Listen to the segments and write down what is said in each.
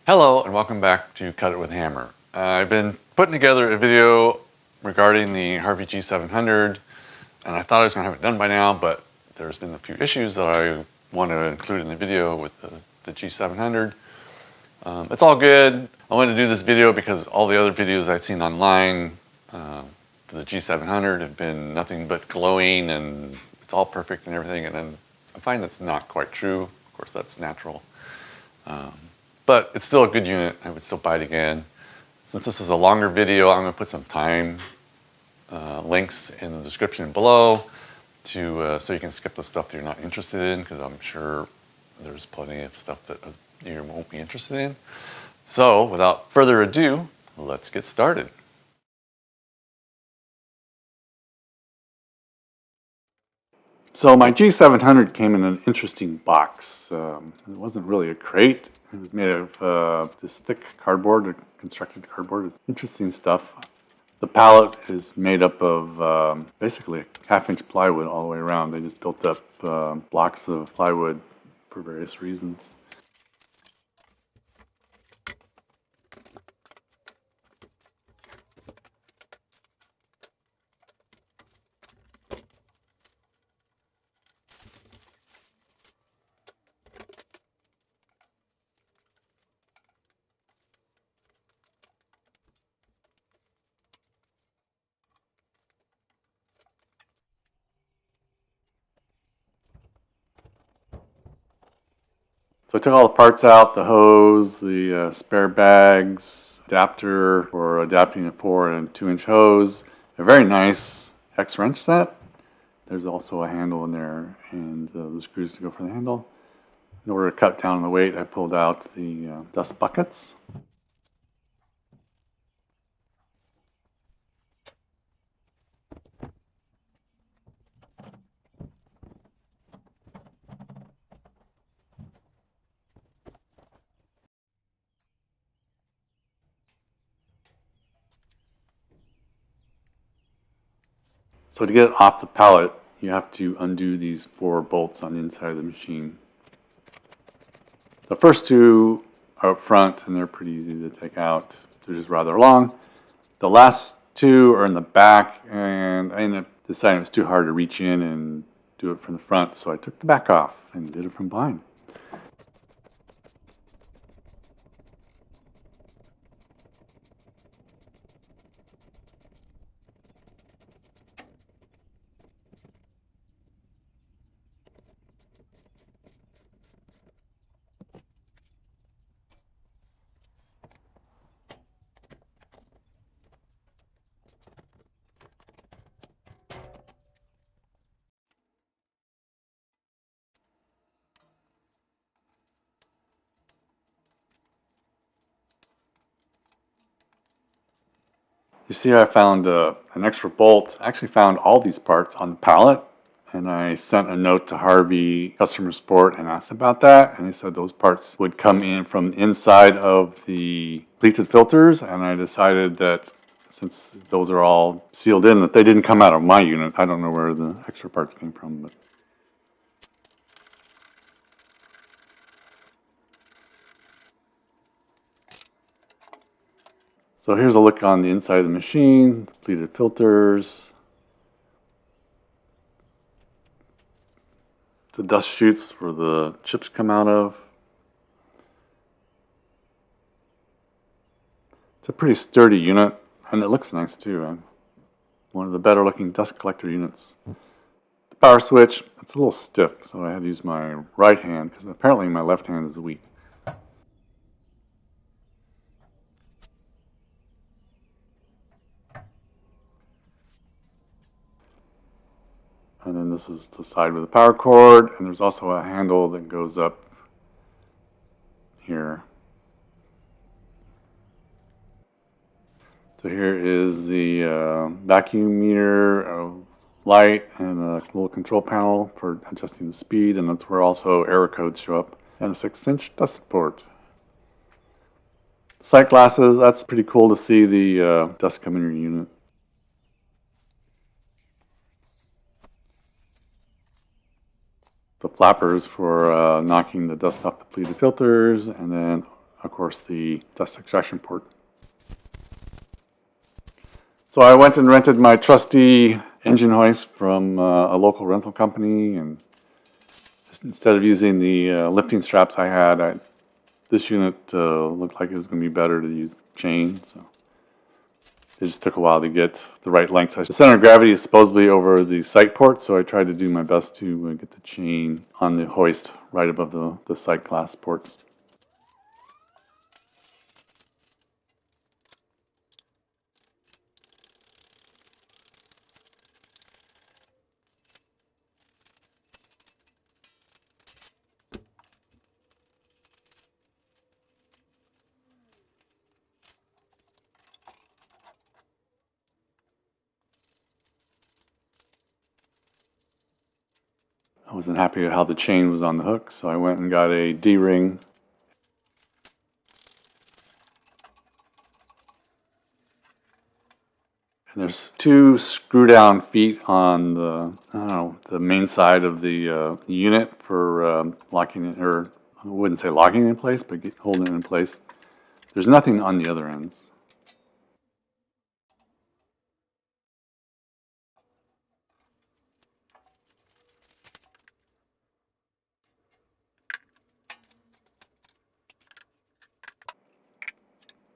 Hello and welcome back to Cut It with Hammer. I've been putting together a video regarding the Harvey G700 and I thought I was going to have it done by now, but there's been a few issues that I want to include in the video with the G700. It's all good. I wanted to do this video because all the other videos I've seen online for the G700 have been nothing but glowing and it's all perfect and everything, and then I find that's not quite true. Of course, that's natural. But it's still a good unit. I would still buy it again. Since this is a longer video, I'm going to put some time links in the description below to so you can skip the stuff that you're not interested in, because I'm sure there's plenty of stuff that you won't be interested in. So without further ado, let's get started. So my G700 came in an interesting box. It wasn't really a crate. It was made of this thick cardboard, constructed cardboard. It's interesting stuff. The pallet is made up of basically a half-inch plywood all the way around. They just built up blocks of plywood for various reasons. So I took all the parts out, the hose, the spare bags, adapter for adapting a 4 and 2-inch hose, a very nice hex wrench set. There's also a handle in there and the screws to go for the handle. In order to cut down on the weight, I pulled out the dust buckets. So to get it off the pallet, you have to undo these 4 bolts on the inside of the machine. The first 2 are up front and they're pretty easy to take out. They're just rather long. The last 2 are in the back, and I ended up deciding it was too hard to reach in and do it from the front, so I took the back off and did it from behind. You see, I found an extra bolt. I actually found all these parts on the pallet, and I sent a note to Harvey customer support and asked about that, and they said those parts would come in from inside of the pleated filters, and I decided that since those are all sealed in, that they didn't come out of my unit. I don't know where the extra parts came from, but so here's a look on the inside of the machine, the pleated filters, the dust chutes where the chips come out of. It's a pretty sturdy unit, and it looks nice too. One of the better looking dust collector units. The power switch, it's a little stiff, so I had to use my right hand because apparently my left hand is weak. And then this is the side with the power cord, and there's also a handle that goes up here. So here is the vacuum meter, light, and a little control panel for adjusting the speed, and that's where also error codes show up, and a 6-inch dust port. Sight glasses, that's pretty cool to see the dust come in your unit. The flappers for knocking the dust off the pleated filters, and then of course, the dust extraction port. So I went and rented my trusty engine hoist from a local rental company, and instead of using the lifting straps I had, this unit looked like it was going to be better to use chain. So it just took a while to get the right length size. The center of gravity is supposedly over the sight port, so I tried to do my best to get the chain on the hoist right above the sight glass ports. I wasn't happy with how the chain was on the hook, so I went and got a D-ring. And there's 2 screw-down feet on the main side of the unit for locking it, or I wouldn't say locking it in place, but holding it in place. There's nothing on the other ends.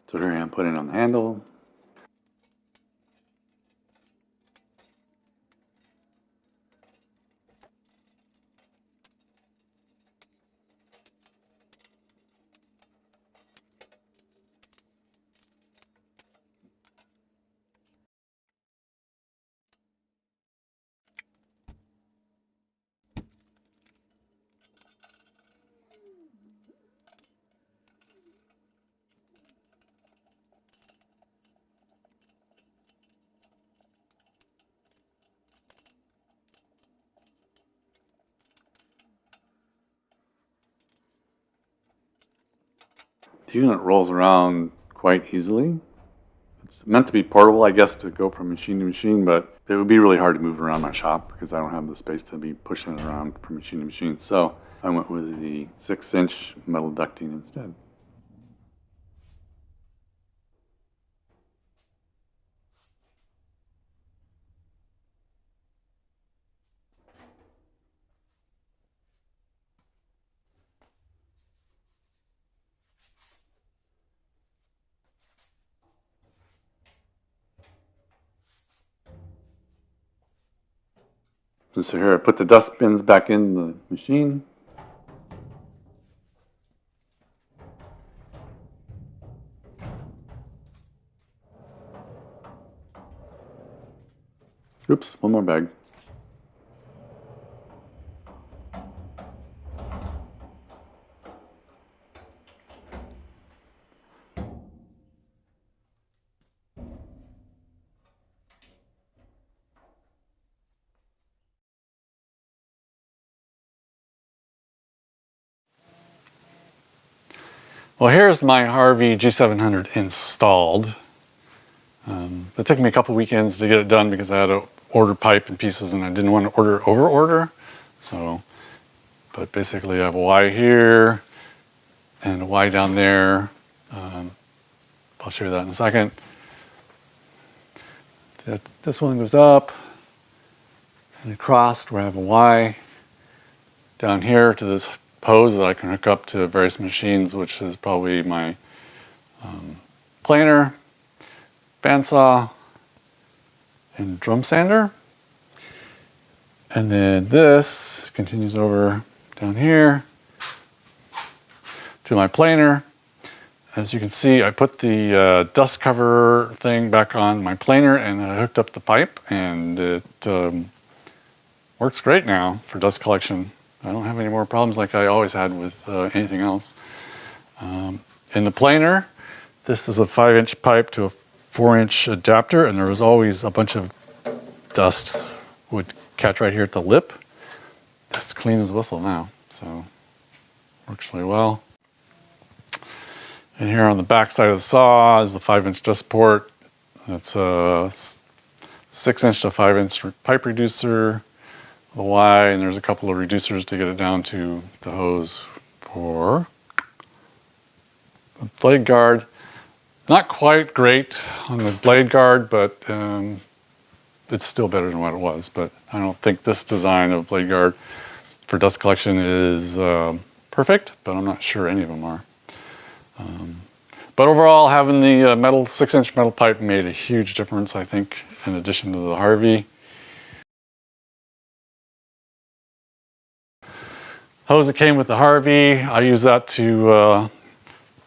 So here I am putting it on the handle. The unit rolls around quite easily. It's meant to be portable, I guess, to go from machine to machine, but it would be really hard to move around my shop because I don't have the space to be pushing it around from machine to machine. So I went with the 6-inch metal ducting instead. And so here I put the dust bins back in the machine. Oops, one more bag. Well, here's my Harvey G700 installed. It took me a couple weekends to get it done because I had to order pipe and pieces and I didn't want to over-order. So, but basically I have a Y here and a Y down there. I'll show you that in a second. This one goes up and across where I have a Y down here to this hose that I can hook up to various machines, which is probably my planer, bandsaw, and drum sander. And then this continues over down here to my planer. As you can see, I put the dust cover thing back on my planer and I hooked up the pipe, and it works great now for dust collection. I don't have any more problems like I always had with anything else. In the planer, this is a 5-inch pipe to a 4-inch adapter, and there was always a bunch of dust would catch right here at the lip. That's clean as a whistle now, so works really well. And here on the back side of the saw is the 5-inch dust port. That's a 6-inch to 5-inch pipe reducer, the Y, and there's a couple of reducers to get it down to the hose for blade guard, not quite great on the blade guard, but it's still better than what it was. But I don't think this design of blade guard for dust collection is perfect, but I'm not sure any of them are. But overall, having the 6-inch metal pipe made a huge difference, I think, in addition to the Harvey. Hose that came with the Harvey, I use that to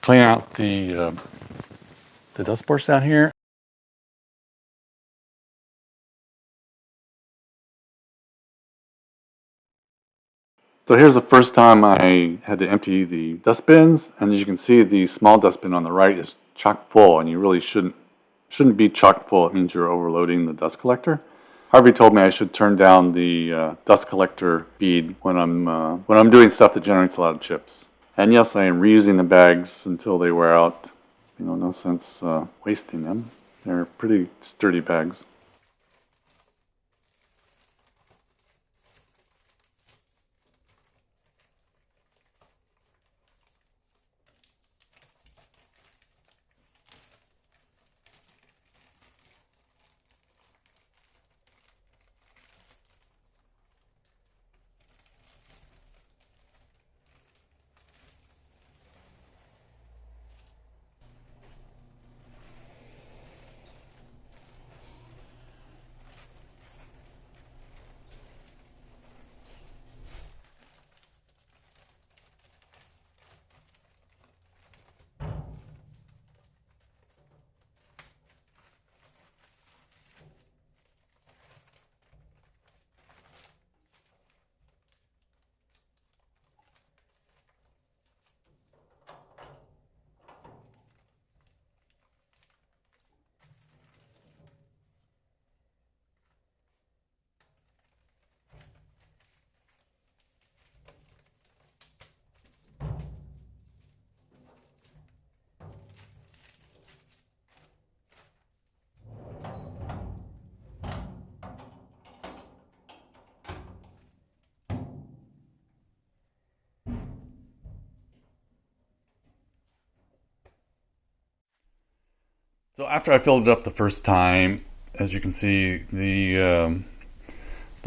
clean out the dust ports down here. So here's the first time I had to empty the dust bins, and as you can see, the small dust bin on the right is chock full, and you really shouldn't be chock full. It means you're overloading the dust collector. Harvey told me I should turn down the dust collector speed when I'm doing stuff that generates a lot of chips. And yes, I am reusing the bags until they wear out. You know, no sense wasting them. They're pretty sturdy bags. So after I filled it up the first time, as you can see, the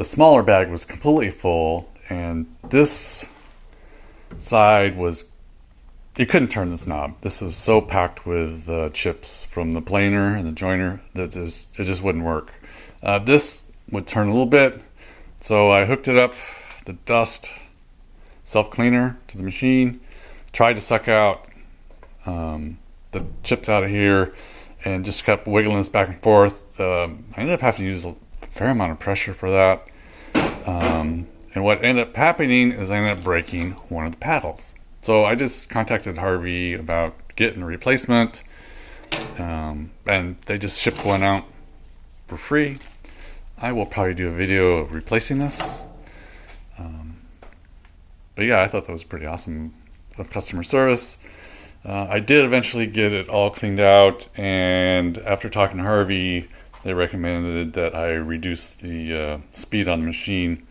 smaller bag was completely full, and this side was, you couldn't turn this knob. This was so packed with chips from the planer and the joiner that it just wouldn't work. This would turn a little bit, so I hooked it up, the dust self-cleaner to the machine, tried to suck out the chips out of here, and just kept wiggling this back and forth. I ended up having to use a fair amount of pressure for that. And what ended up happening is I ended up breaking one of the paddles. So I just contacted Harvey about getting a replacement, and they just shipped one out for free. I will probably do a video of replacing this. But yeah, I thought that was pretty awesome of customer service. I did eventually get it all cleaned out, and after talking to Harvey, they recommended that I reduce the speed on the machine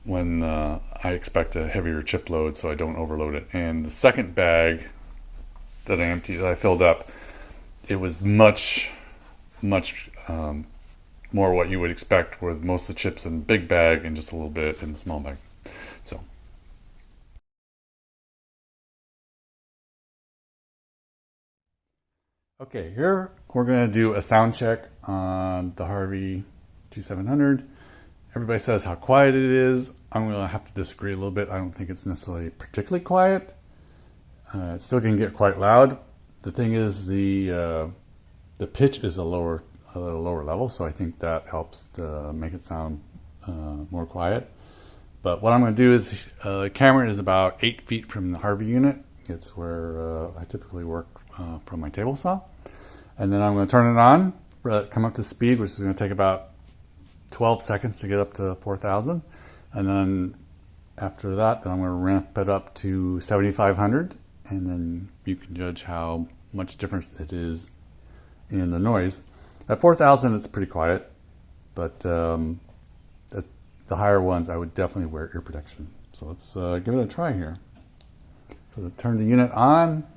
when I expect a heavier chip load so I don't overload it. And the second bag that I filled up, it was much more what you would expect, with most of the chips in the big bag and just a little bit in the small bag. So okay, here we're going to do a sound check on the Harvey G700. Everybody says how quiet it is. I'm going to have to disagree a little bit. I don't think it's necessarily particularly quiet. It's still going to get quite loud. The thing is, the pitch is a little lower level, so I think that helps to make it sound more quiet. But what I'm going to do is, the camera is about 8 feet from the Harvey unit. It's where I typically work from my table saw. And then I'm going to turn it on, come up to speed, which is going to take about 12 seconds to get up to 4,000. And then after that, then I'm going to ramp it up to 7,500. And then you can judge how much difference it is in the noise. At 4,000, it's pretty quiet. But the higher ones, I would definitely wear ear protection. So let's give it a try here. So to turn the unit on,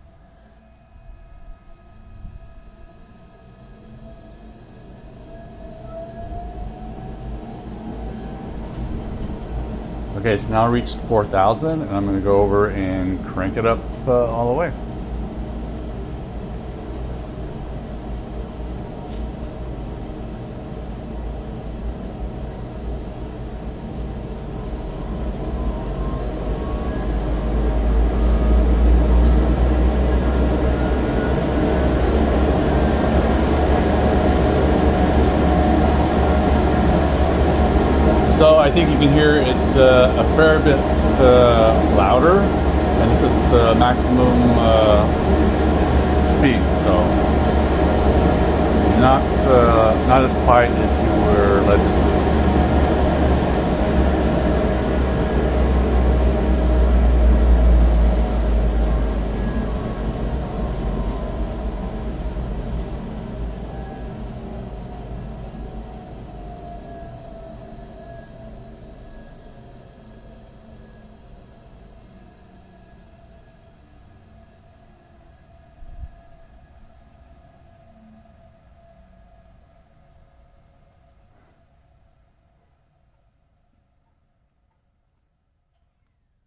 Okay, it's now reached 4,000, and I'm going to go over and crank it up all the way. So I think you can hear it's a fair bit louder, and this is the maximum speed. So not as quiet as you were led to believe.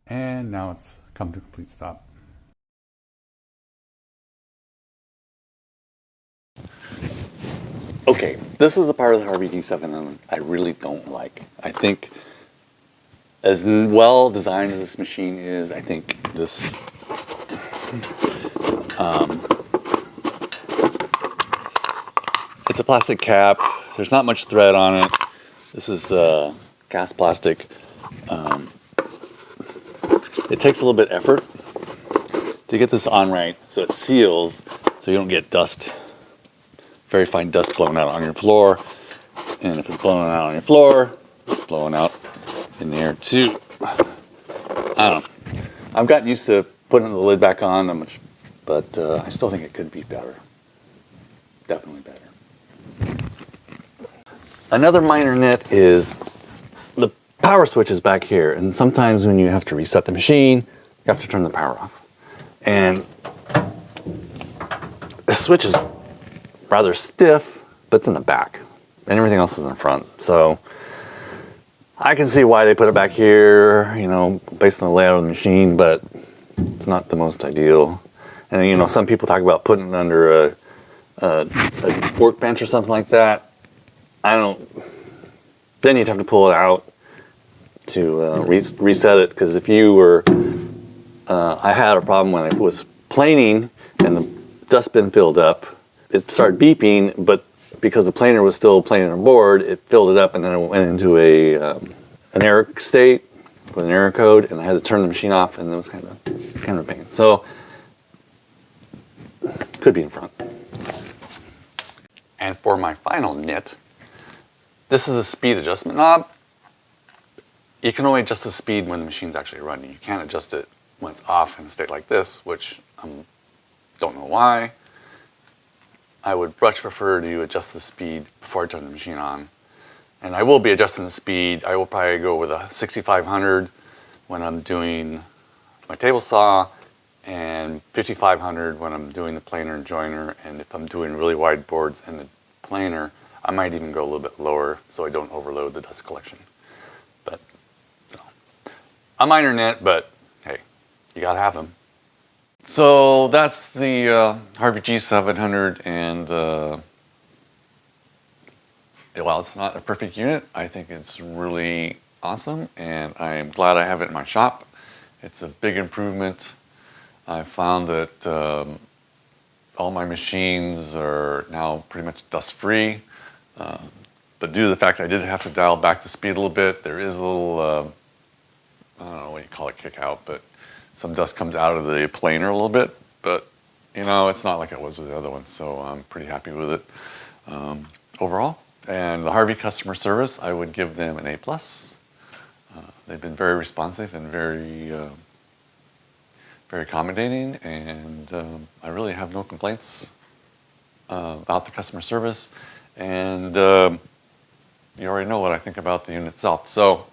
And now it's come to a complete stop. Okay, this is the part of the Harvey G700 I really don't like. I think as well designed as this machine is, I think this it's a plastic cap. There's not much thread on it. This is cast plastic. It takes a little bit of effort to get this on right so it seals so you don't get dust, very fine dust blowing out on your floor. And if it's blowing out on your floor, it's blowing out in the air too. I don't know. I've gotten used to putting the lid back on, but I still think it could be better. Definitely better. Another minor nit is the power switch is back here, and sometimes when you have to reset the machine, you have to turn the power off. And the switch is rather stiff, but it's in the back, and everything else is in front. So I can see why they put it back here, you know, based on the layout of the machine, but it's not the most ideal. And you know, some people talk about putting it under a workbench or something like that. I don't. Then you'd have to pull it out to reset it, because if you were, I had a problem when I was planing and the dustbin filled up. It started beeping, but because the planer was still planing on board, it filled it up, and then it went into an error state with an error code, and I had to turn the machine off, and it was kind of a pain. So could be in front. And for my final nit, this is the speed adjustment knob. You can only adjust the speed when the machine's actually running. You can't adjust it when it's off in a state like this, which I don't know why. I would much prefer to adjust the speed before I turn the machine on. And I will be adjusting the speed. I will probably go with a 6500 when I'm doing my table saw, and 5500 when I'm doing the planer and joiner. And if I'm doing really wide boards in the planer, I might even go a little bit lower so I don't overload the dust collection. But so, a minor nit, but hey, you gotta have them. So that's the Harvey G700, and while it's not a perfect unit, I think it's really awesome, and I'm glad I have it in my shop. It's a big improvement. I found that all my machines are now pretty much dust-free, but due to the fact I did have to dial back the speed a little bit, there is a little, I don't know what you call it, kick out, but some dust comes out of the planer a little bit, but you know, it's not like it was with the other ones, so I'm pretty happy with it overall. And the Harvey customer service, I would give them an A+. They've been very responsive and very accommodating, and I really have no complaints about the customer service. And you already know what I think about the unit itself. So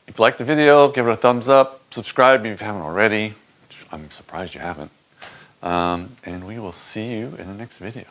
if you like the video, give it a thumbs up, subscribe if you haven't already, which I'm surprised you haven't, and we will see you in the next video.